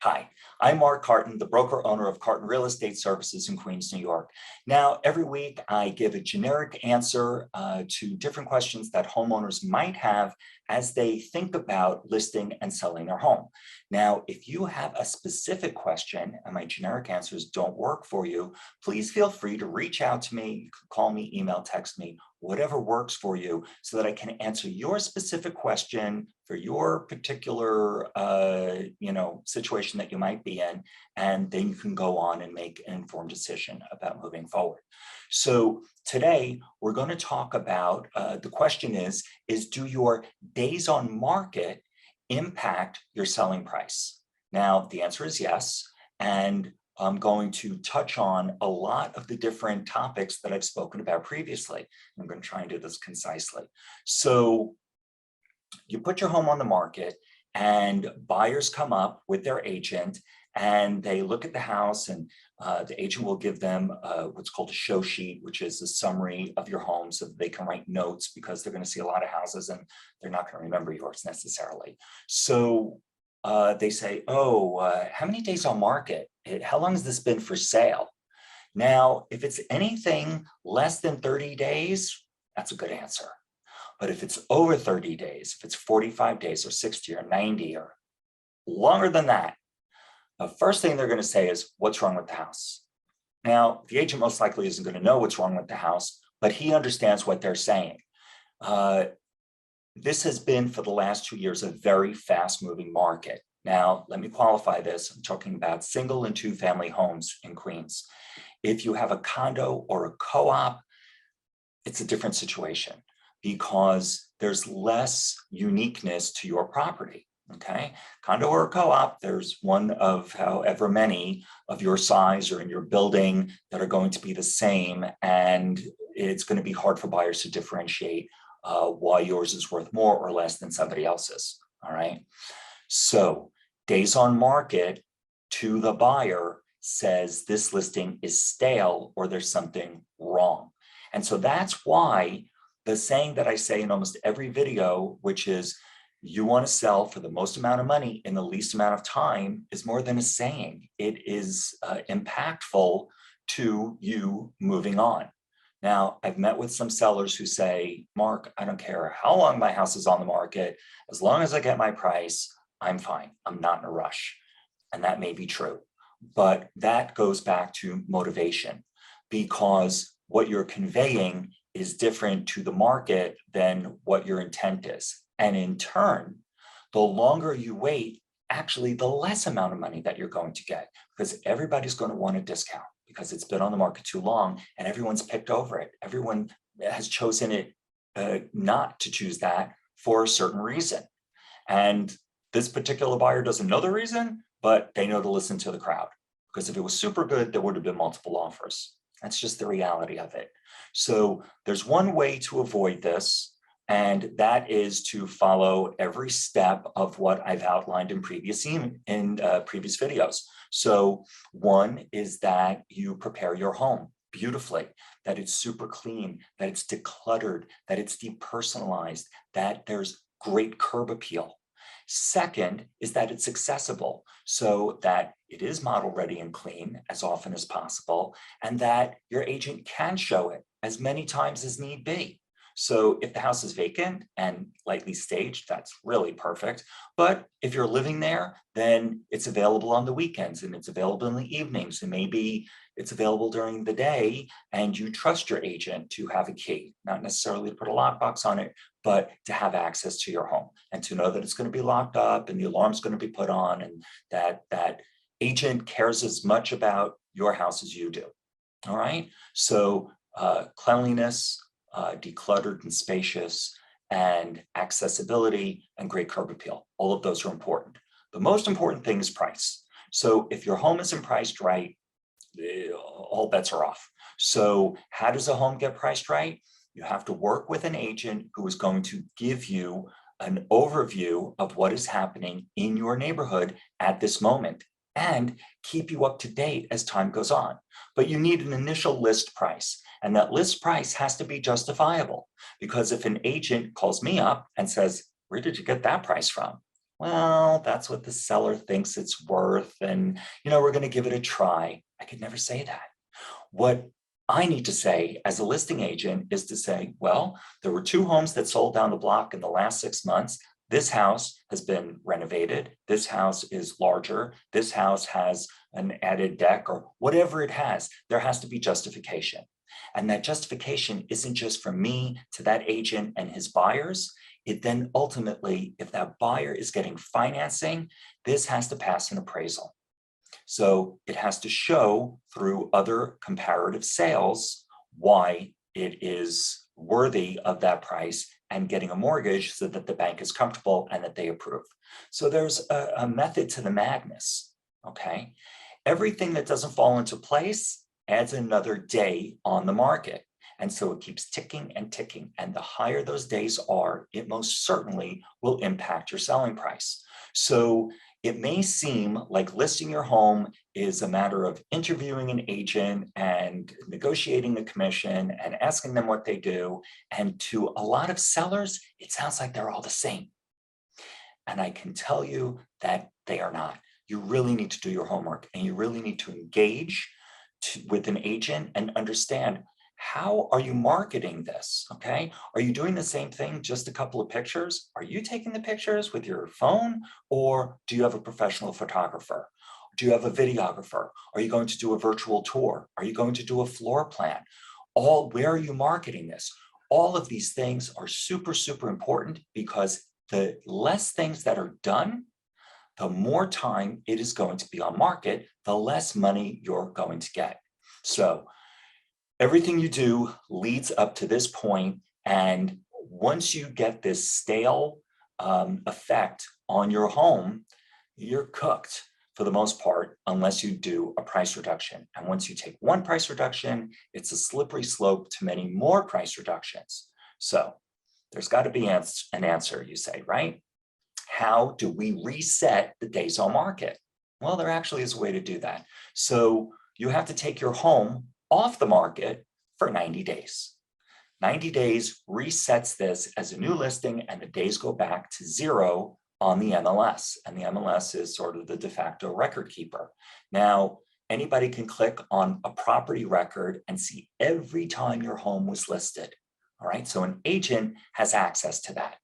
Hi, I'm Mark Carton, the broker owner of Carton Real Estate Services in Queens, New York. Now, every week I give a generic answer to different questions that homeowners might have as they think about listing and selling their home. Now, if you have a specific question and my generic answers don't work for you, please feel free to reach out to me. You can call me, email, text me, whatever works for you so that I can answer your specific question for your particular situation that you might be in, and then you can go on and make an informed decision about moving forward. So today we're going to talk about the question is do your days on market impact your selling price? Now the answer is yes, and I'm going to touch on a lot of the different topics that I've spoken about previously. I'm going to try and do this concisely. So you put your home on the market and buyers come up with their agent and they look at the house, and the agent will give them what's called a show sheet, which is a summary of your home so that they can write notes, because they're going to see a lot of houses and they're not going to remember yours necessarily. So they say, how many days on market? How long has this been for sale? Now, if it's anything less than 30 days, that's a good answer. But if it's over 30 days, if it's 45 days or 60 or 90 or longer than that, the first thing they're going to say is, what's wrong with the house? Now, the agent most likely isn't going to know what's wrong with the house, but he understands what they're saying. This has been, for the last 2 years, a very fast-moving market. Now, let me qualify this. I'm talking about single and two-family homes in Queens. If you have a condo or a co-op, it's a different situation because there's less uniqueness to your property. Okay, condo or co-op, there's one of however many of your size or in your building that are going to be the same, and it's going to be hard for buyers to differentiate why yours is worth more or less than somebody else's. All right, so days on market to the buyer says this listing is stale or there's something wrong. And so that's why the saying that I say in almost every video, which is you want to sell for the most amount of money in the least amount of time, is more than a saying. It is impactful to you moving on. Now, I've met with some sellers who say, Mark, I don't care how long my house is on the market. As long as I get my price, I'm fine. I'm not in a rush. And that may be true. But that goes back to motivation, because what you're conveying is different to the market than what your intent is. And in turn, the longer you wait, actually the less amount of money that you're going to get, because everybody's going to want a discount because it's been on the market too long and everyone's picked over it. Everyone has chosen it not to choose that for a certain reason. And this particular buyer doesn't know the reason, but they know to listen to the crowd, because if it was super good, there would have been multiple offers. That's just the reality of it. So there's one way to avoid this, and that is to follow every step of what I've outlined in previous videos. So one is that you prepare your home beautifully, that it's super clean, that it's decluttered, that it's depersonalized, that there's great curb appeal. Second is that it's accessible, so that it is model ready and clean as often as possible, and that your agent can show it as many times as need be. So if the house is vacant and lightly staged, that's really perfect. But if you're living there, then it's available on the weekends and it's available in the evenings, and maybe it's available during the day, and you trust your agent to have a key, not necessarily to put a lockbox on it, but to have access to your home and to know that it's going to be locked up and the alarm's going to be put on, and that agent cares as much about your house as you do. All right. So cleanliness, decluttered and spacious, and accessibility and great curb appeal. All of those are important. The most important thing is price. So if your home isn't priced right, all bets are off. So how does a home get priced right? You have to work with an agent who is going to give you an overview of what is happening in your neighborhood at this moment and keep you up to date as time goes on. But you need an initial list price. And that list price has to be justifiable, because if an agent calls me up and says, where did you get that price from? well, that's what the seller thinks it's worth. And, we're going to give it a try. I could never say that. What I need to say as a listing agent is to say, well, there were 2 homes that sold down the block in the last 6 months. This house has been renovated. This house is larger. This house has an added deck or whatever it has. There has to be justification. And that justification isn't just from me to that agent and his buyers. It then ultimately, if that buyer is getting financing, this has to pass an appraisal. So it has to show through other comparative sales why it is worthy of that price and getting a mortgage so that the bank is comfortable and that they approve. So there's a method to the madness, okay? Everything that doesn't fall into place adds another day on the market. And so it keeps ticking and ticking. And the higher those days are, it most certainly will impact your selling price. So it may seem like listing your home is a matter of interviewing an agent and negotiating the commission and asking them what they do. And to a lot of sellers, it sounds like they're all the same. And I can tell you that they are not. You really need to do your homework and you really need to engage with an agent and understand, how are you marketing this? Okay. Are you doing the same thing, just a couple of pictures? Are you taking the pictures with your phone, or do you have a professional photographer? Do you have a videographer? Are you going to do a virtual tour? Are you going to do a floor plan? Where are you marketing this? All of these things are super, super important, because the less things that are done, the more time it is going to be on market, the less money you're going to get. So everything you do leads up to this point, and once you get this stale effect on your home, you're cooked for the most part, unless you do a price reduction. And once you take one price reduction, it's a slippery slope to many more price reductions. So there's got to be an answer, you say, right? How do we reset the days on market? Well, there actually is a way to do that. So you have to take your home off the market for 90 days. 90 days resets this as a new listing, and the days go back to 0 on the MLS. And the MLS is sort of the de facto record keeper. Now, anybody can click on a property record and see every time your home was listed. All right, so an agent has access to that.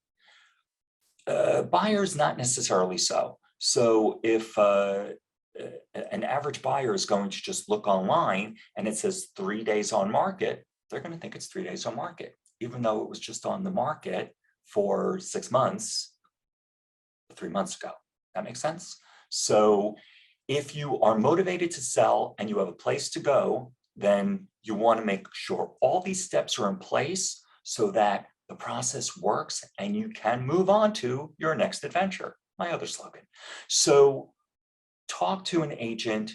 Buyers, not necessarily so. So if an average buyer is going to just look online and it says 3 days on market, they're going to think it's 3 days on market, even though it was just on the market for 6 months, 3 months ago. That makes sense? So if you are motivated to sell and you have a place to go, then you want to make sure all these steps are in place so that the process works and you can move on to your next adventure. My other slogan. So talk to an agent,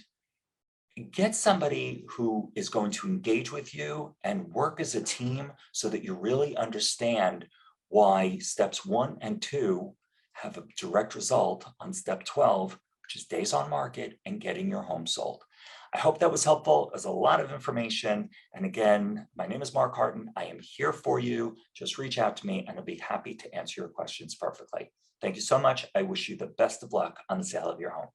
get somebody who is going to engage with you and work as a team so that you really understand why steps 1 and 2 have a direct result on step 12, which is days on market and getting your home sold. I hope that was helpful. There's a lot of information. And again, my name is Mark Harton. I am here for you. Just reach out to me and I'll be happy to answer your questions perfectly. Thank you so much. I wish you the best of luck on the sale of your home.